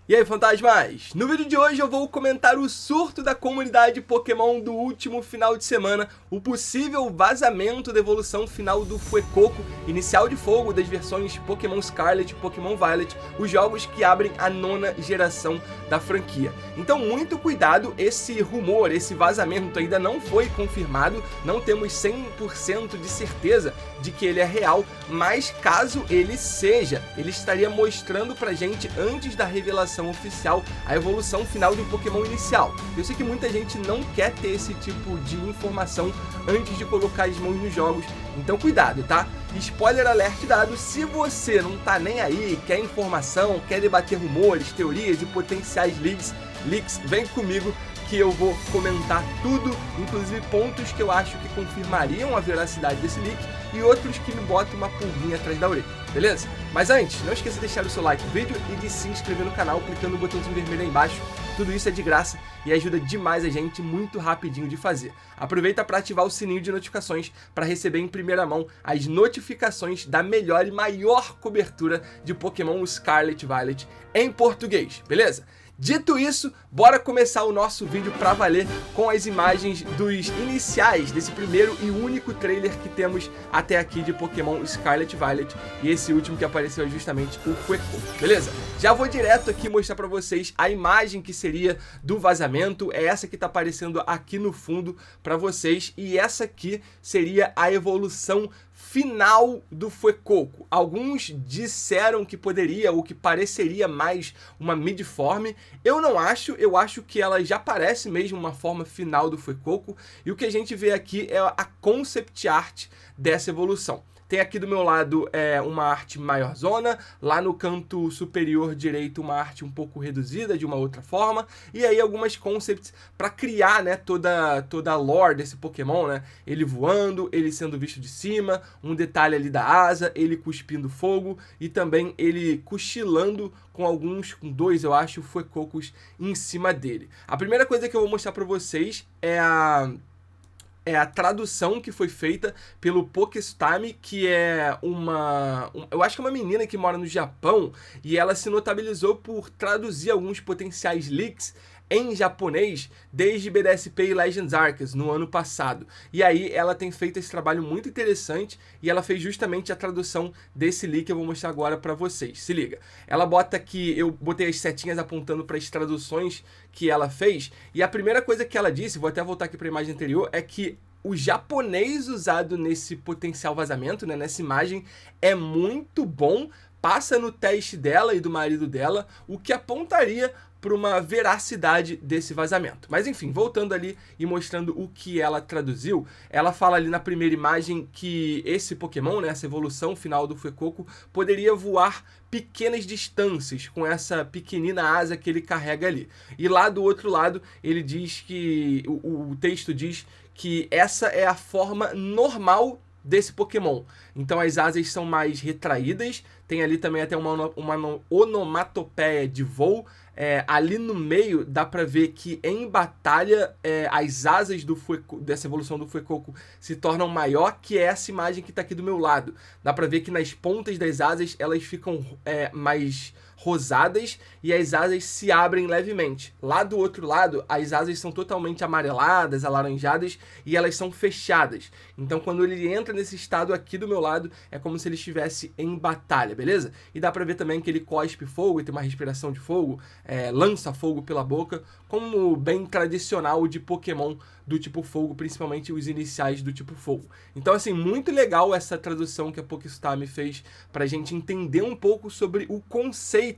E aí, fantasmas? No vídeo de hoje eu vou comentar o surto da comunidade Pokémon do último final de semana, o possível vazamento da evolução final do Fuecoco, inicial de fogo das versões Pokémon Scarlet e Pokémon Violet, os jogos que abrem a 9ª geração da franquia. Então muito cuidado, esse rumor, esse vazamento ainda não foi confirmado, não temos 100% de certeza de que ele é real, mas caso ele seja, ele estaria mostrando pra gente antes da revelação oficial a evolução final do Pokémon inicial. Eu sei que muita gente não quer ter esse tipo de informação antes de colocar as mãos nos jogos, então cuidado, tá? Spoiler alert dado, se você não tá nem aí, quer informação, quer debater rumores, teorias e potenciais leaks, vem comigo que eu vou comentar tudo, inclusive pontos que eu acho que confirmariam a veracidade desse leak e outros que me botam uma pulguinha atrás da orelha, beleza? Mas antes, não esqueça de deixar o seu like no vídeo e de se inscrever no canal clicando no botãozinho vermelho aí embaixo. Tudo isso é de graça e ajuda demais a gente, muito rapidinho de fazer. Aproveita para ativar o sininho de notificações para receber em primeira mão as notificações da melhor e maior cobertura de Pokémon Scarlet Violet em português, beleza? Dito isso, bora começar o nosso vídeo pra valer com as imagens dos iniciais desse primeiro e único trailer que temos até aqui de Pokémon Scarlet Violet, e esse último que apareceu é justamente o Fuecoco, beleza? Já vou direto aqui mostrar pra vocês a imagem que seria do vazamento, é essa que tá aparecendo aqui no fundo pra vocês, e essa aqui seria a evolução final do Fuecoco. Alguns disseram que poderia ou que pareceria mais uma midform. Eu não acho, eu acho que ela já parece mesmo uma forma final do Fuecoco, e o que a gente vê aqui é a concept art dessa evolução. Tem aqui do meu lado uma arte maiorzona, lá no canto superior direito uma arte um pouco reduzida de uma outra forma, e aí algumas concepts para criar, né, toda a lore desse Pokémon, né? Ele voando, ele sendo visto de cima, um detalhe ali da asa, ele cuspindo fogo e também ele cochilando com dois, eu acho, Fuecocos em cima dele. A primeira coisa que eu vou mostrar para vocês é a tradução que foi feita pelo Pokestime, que é eu acho que é uma menina que mora no Japão, e ela se notabilizou por traduzir alguns potenciais leaks em japonês desde BDSP e Legends Arceus no ano passado. E aí ela tem feito esse trabalho muito interessante e ela fez justamente a tradução desse leak que eu vou mostrar agora para vocês. Se liga. Ela bota aqui, eu botei as setinhas apontando para as traduções que ela fez, e a primeira coisa que ela disse, vou até voltar aqui para a imagem anterior, é que o japonês usado nesse potencial vazamento, né, nessa imagem, é muito bom, passa no teste dela e do marido dela, o que apontaria para uma veracidade desse vazamento. Mas enfim, voltando ali e mostrando o que ela traduziu, ela fala ali na primeira imagem que esse Pokémon, né, essa evolução final do Fuecoco, poderia voar pequenas distâncias com essa pequenina asa que ele carrega ali. E lá do outro lado, ele diz que o texto diz que essa é a forma normal desse Pokémon. Então as asas são mais retraídas, tem ali também até uma onomatopeia de voo. Ali no meio dá pra ver que em batalha as asas dessa evolução do Fuecoco se tornam maior, que é essa imagem que tá aqui do meu lado. Dá pra ver que nas pontas das asas elas ficam mais rosadas e as asas se abrem levemente. Lá do outro lado, as asas são totalmente amareladas, alaranjadas, e elas são fechadas. Então quando ele entra nesse estado aqui do meu lado, é como se ele estivesse em batalha, beleza? E dá pra ver também que ele cospe fogo e tem uma respiração de fogo, lança fogo pela boca, como bem tradicional de Pokémon do tipo fogo, principalmente os iniciais do tipo fogo. Então assim, muito legal essa tradução que a Pokestime fez pra gente entender um pouco sobre o conceito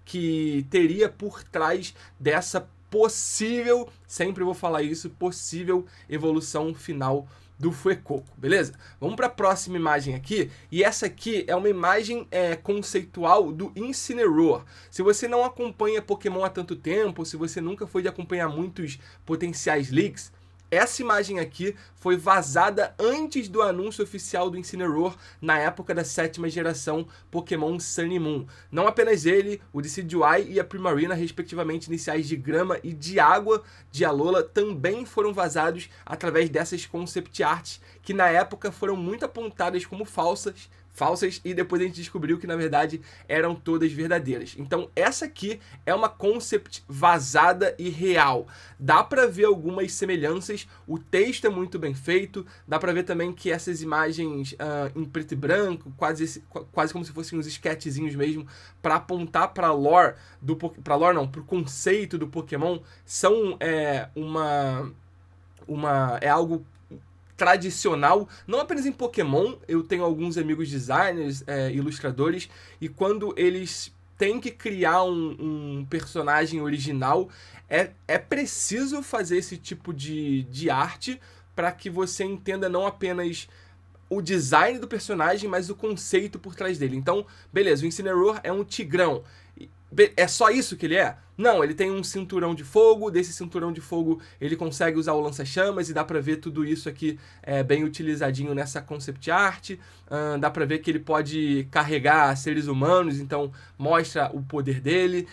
que teria por trás dessa possível, sempre vou falar isso, possível evolução final do Fuecoco, beleza? Vamos para a próxima imagem aqui, e essa aqui é uma imagem conceitual do Incineroar. Se você não acompanha Pokémon há tanto tempo, se você nunca foi de acompanhar muitos potenciais leaks, essa imagem aqui foi vazada antes do anúncio oficial do Incineroar na época da 7ª geração Pokémon Sun e Moon. Não apenas ele, o Decidueye e a Primarina, respectivamente iniciais de grama e de água de Alola, também foram vazados através dessas concept arts que na época foram muito apontadas como falsas, falsas, e depois a gente descobriu que na verdade eram todas verdadeiras. Então essa aqui é uma concept vazada e real. Dá pra ver algumas semelhanças, o texto é muito bem feito, dá pra ver também que essas imagens em preto e branco, quase como se fossem uns sketchzinhos mesmo, pra apontar pra lore pro conceito do Pokémon, são é algo tradicional, não apenas em Pokémon. Eu tenho alguns amigos designers, ilustradores, e quando eles têm que criar um personagem original, é preciso fazer esse tipo de arte para que você entenda não apenas o design do personagem, mas o conceito por trás dele. Então, beleza, o Incineroar é um tigrão. É só isso que ele é? Não, ele tem um cinturão de fogo, desse cinturão de fogo ele consegue usar o lança-chamas, e dá pra ver tudo isso aqui bem utilizadinho nessa concept art. Dá pra ver que ele pode carregar seres humanos, então mostra o poder dele.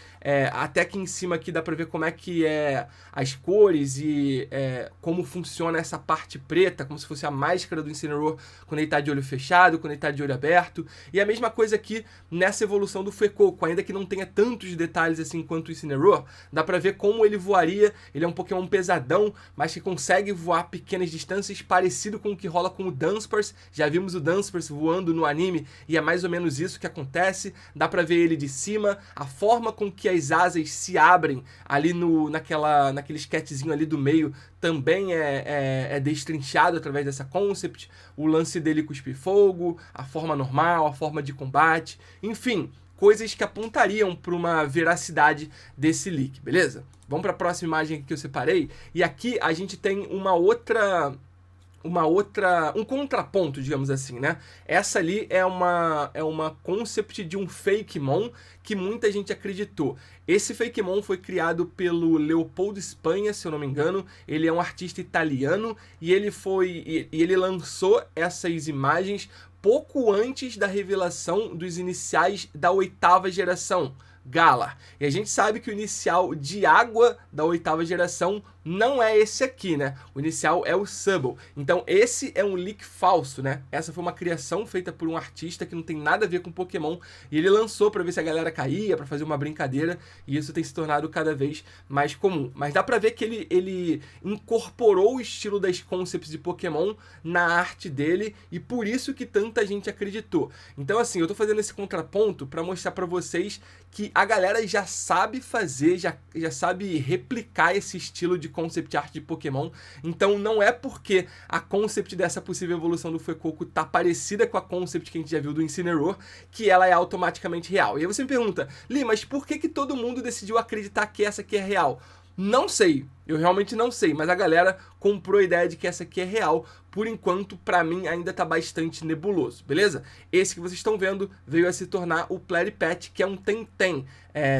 Até aqui em cima aqui dá pra ver como é que é as cores e como funciona essa parte preta, como se fosse a máscara do Incineroar quando ele tá de olho fechado, quando ele tá de olho aberto. E a mesma coisa aqui nessa evolução do Fuecoco, ainda que não tenha tantos detalhes assim quanto o Incineroar, dá pra ver como ele voaria. Ele é um Pokémon pesadão, mas que consegue voar pequenas distâncias, parecido com o que rola com o Dunsparce. Já vimos o Dunsparce voando no anime, e é mais ou menos isso que acontece. Dá pra ver ele de cima, a forma com que as asas se abrem ali naquele sketchzinho ali do meio também é destrinchado através dessa concept. O lance dele cuspir fogo, a forma normal, a forma de combate, enfim, coisas que apontariam para uma veracidade desse leak, beleza? Vamos para a próxima imagem que eu separei, e aqui a gente tem um contraponto, digamos assim, né? Essa ali é uma concept de um Fakemon que muita gente acreditou. Esse Fakemon foi criado pelo Leopoldo Espanha, se eu não me engano. Ele é um artista italiano, e ele lançou essas imagens pouco antes da revelação dos iniciais da 8ª geração, Galar. E a gente sabe que o inicial de água da 8ª geração não é esse aqui, né? O inicial é o Subble. Então esse é um leak falso, né? Essa foi uma criação feita por um artista que não tem nada a ver com Pokémon, e ele lançou pra ver se a galera caía, pra fazer uma brincadeira, e isso tem se tornado cada vez mais comum. Mas dá pra ver que ele incorporou o estilo das concepts de Pokémon na arte dele, e por isso que tanta gente acreditou. Então assim, eu tô fazendo esse contraponto pra mostrar pra vocês que a galera já sabe fazer, já sabe replicar esse estilo de concept art de Pokémon. Então não é porque a concept dessa possível evolução do Fuecoco tá parecida com a concept que a gente já viu do Incineroar que ela é automaticamente real. E aí você me pergunta, Li, mas por que todo mundo decidiu acreditar que essa aqui é real? Não sei, eu realmente não sei, mas a galera comprou a ideia de que essa aqui é real. Por enquanto, pra mim, ainda tá bastante nebuloso, beleza? Esse que vocês estão vendo veio a se tornar o Platypet, que é um Tenten.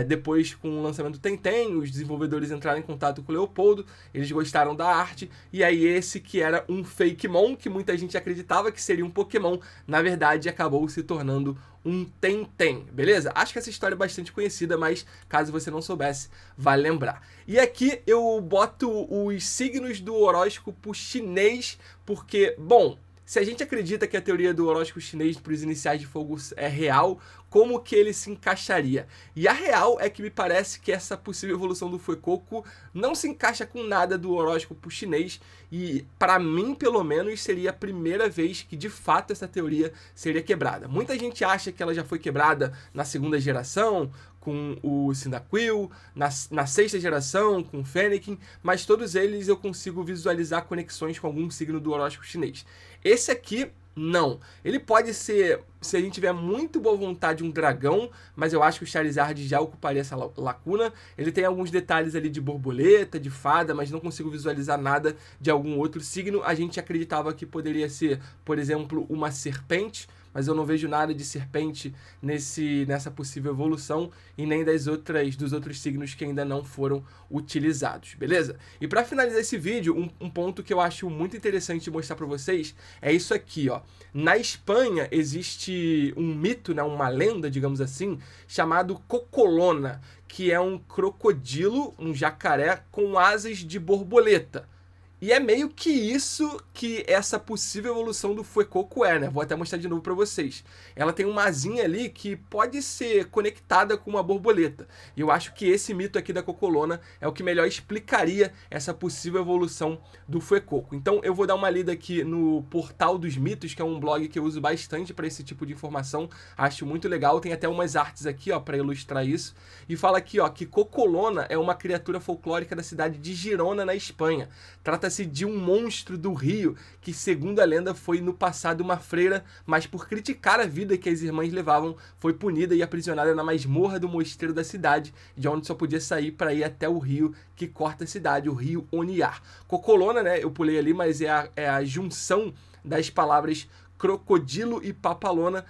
Depois, com o lançamento do Tenten, os desenvolvedores entraram em contato com o Leopoldo, eles gostaram da arte, e aí esse que era um Fakemon, que muita gente acreditava que seria um Pokémon, na verdade acabou se tornando um Tenten, beleza? Acho que essa história é bastante conhecida, mas caso você não soubesse, vale lembrar. E aqui eu boto os signos do horóscopo chinês, porque, bom, se a gente acredita que a teoria do horóscopo chinês para os iniciais de fogo é real, como que ele se encaixaria? E a real é que me parece que essa possível evolução do Fuecoco não se encaixa com nada do horóscopo chinês, e para mim, pelo menos, seria a primeira vez que de fato essa teoria seria quebrada. Muita gente acha que ela já foi quebrada na 2ª geração, com o Cyndaquil, na 6ª geração, com o Fennekin, mas todos eles eu consigo visualizar conexões com algum signo do horóscopo chinês. Esse aqui, não. Ele pode ser, se a gente tiver muito boa vontade, um dragão, mas eu acho que o Charizard já ocuparia essa lacuna. Ele tem alguns detalhes ali de borboleta, de fada, mas não consigo visualizar nada de algum outro signo. A gente acreditava que poderia ser, por exemplo, uma serpente, mas eu não vejo nada de serpente nessa possível evolução, e nem dos outros signos que ainda não foram utilizados, beleza? E para finalizar esse vídeo, um ponto que eu acho muito interessante de mostrar para vocês é isso aqui, ó. Na Espanha existe um mito, né, uma lenda, digamos assim, chamado Cocolona, que é um crocodilo, um jacaré com asas de borboleta. E é meio que isso que essa possível evolução do Fuecoco é, né? Vou até mostrar de novo pra vocês. Ela tem uma asinha ali que pode ser conectada com uma borboleta. E eu acho que esse mito aqui da Cocolona é o que melhor explicaria essa possível evolução do Fuecoco. Então eu vou dar uma lida aqui no Portal dos Mitos, que é um blog que eu uso bastante para esse tipo de informação. Acho muito legal. Tem até umas artes aqui, ó, para ilustrar isso. E fala aqui, ó, que Cocolona é uma criatura folclórica da cidade de Girona, na Espanha. Trata-se de um monstro do rio que, segundo a lenda, foi no passado uma freira, mas por criticar a vida que as irmãs levavam, foi punida e aprisionada na masmorra do mosteiro da cidade, de onde só podia sair para ir até o rio que corta a cidade, o rio Oniar. Cocolona, né, eu pulei ali, mas é a junção das palavras crocodilo e papalona,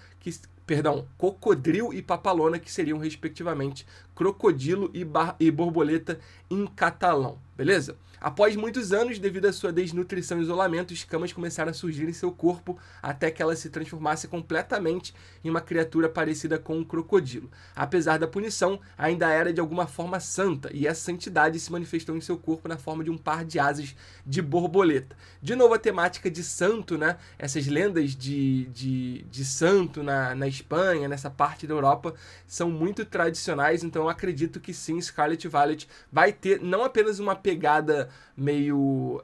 cocodril e papalona, que seriam respectivamente crocodilo e borboleta em catalão, beleza? Após muitos anos, devido à sua desnutrição e isolamento, escamas começaram a surgir em seu corpo até que ela se transformasse completamente em uma criatura parecida com um crocodilo. Apesar da punição, ainda era de alguma forma santa, e essa santidade se manifestou em seu corpo na forma de um par de asas de borboleta. De novo, a temática de santo, né? Essas lendas de santo na Espanha, nessa parte da Europa, são muito tradicionais, então eu acredito que sim, Scarlet Violet vai ter não apenas uma pegada meio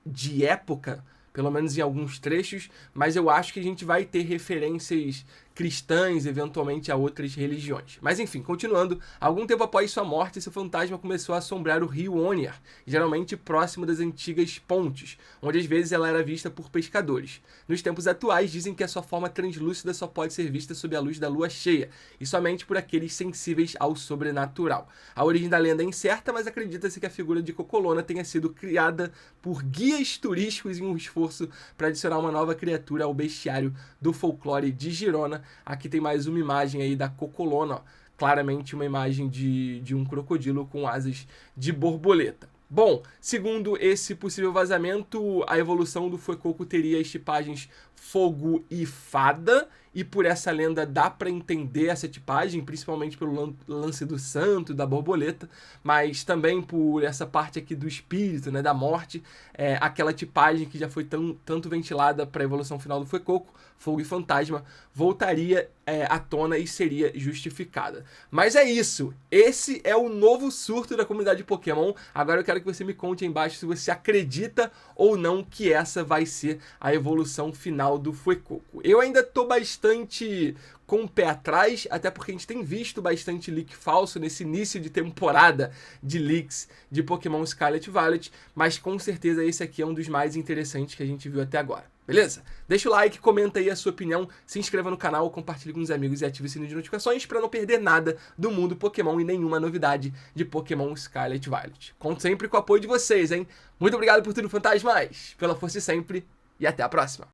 de época, pelo menos em alguns trechos, mas eu acho que a gente vai ter referências cristãs, eventualmente a outras religiões. Mas enfim, continuando, algum tempo após sua morte, seu fantasma começou a assombrar o rio Oniar, geralmente próximo das antigas pontes, onde às vezes ela era vista por pescadores. Nos tempos atuais, dizem que a sua forma translúcida só pode ser vista sob a luz da lua cheia, e somente por aqueles sensíveis ao sobrenatural. A origem da lenda é incerta, mas acredita-se que a figura de Cocolona tenha sido criada por guias turísticos em um esforço para adicionar uma nova criatura ao bestiário do folclore de Girona. Aqui tem mais uma imagem aí da Cocolona, ó. Claramente uma imagem de um crocodilo com asas de borboleta. Bom, segundo esse possível vazamento, a evolução do Fuecoco teria as tipagens fogo e fada, e por essa lenda dá para entender essa tipagem, principalmente pelo lance do santo, da borboleta, mas também por essa parte aqui do espírito, né, da morte, aquela tipagem que já foi tanto ventilada para a evolução final do Fuecoco, fogo e fantasma, voltaria à tona e seria justificada. Mas é isso, esse é o novo surto da comunidade Pokémon. Agora eu quero que você me conte aí embaixo se você acredita ou não que essa vai ser a evolução final do Fuecoco. Eu ainda tô bastante com o pé atrás, até porque a gente tem visto bastante leak falso nesse início de temporada de leaks de Pokémon Scarlet Violet, mas com certeza esse aqui é um dos mais interessantes que a gente viu até agora. Beleza? Deixa o like, comenta aí a sua opinião, se inscreva no canal, compartilhe com os amigos e ative o sininho de notificações para não perder nada do mundo Pokémon e nenhuma novidade de Pokémon Scarlet Violet. Conto sempre com o apoio de vocês, hein? Muito obrigado por tudo, fantasmas, pela força sempre e até a próxima!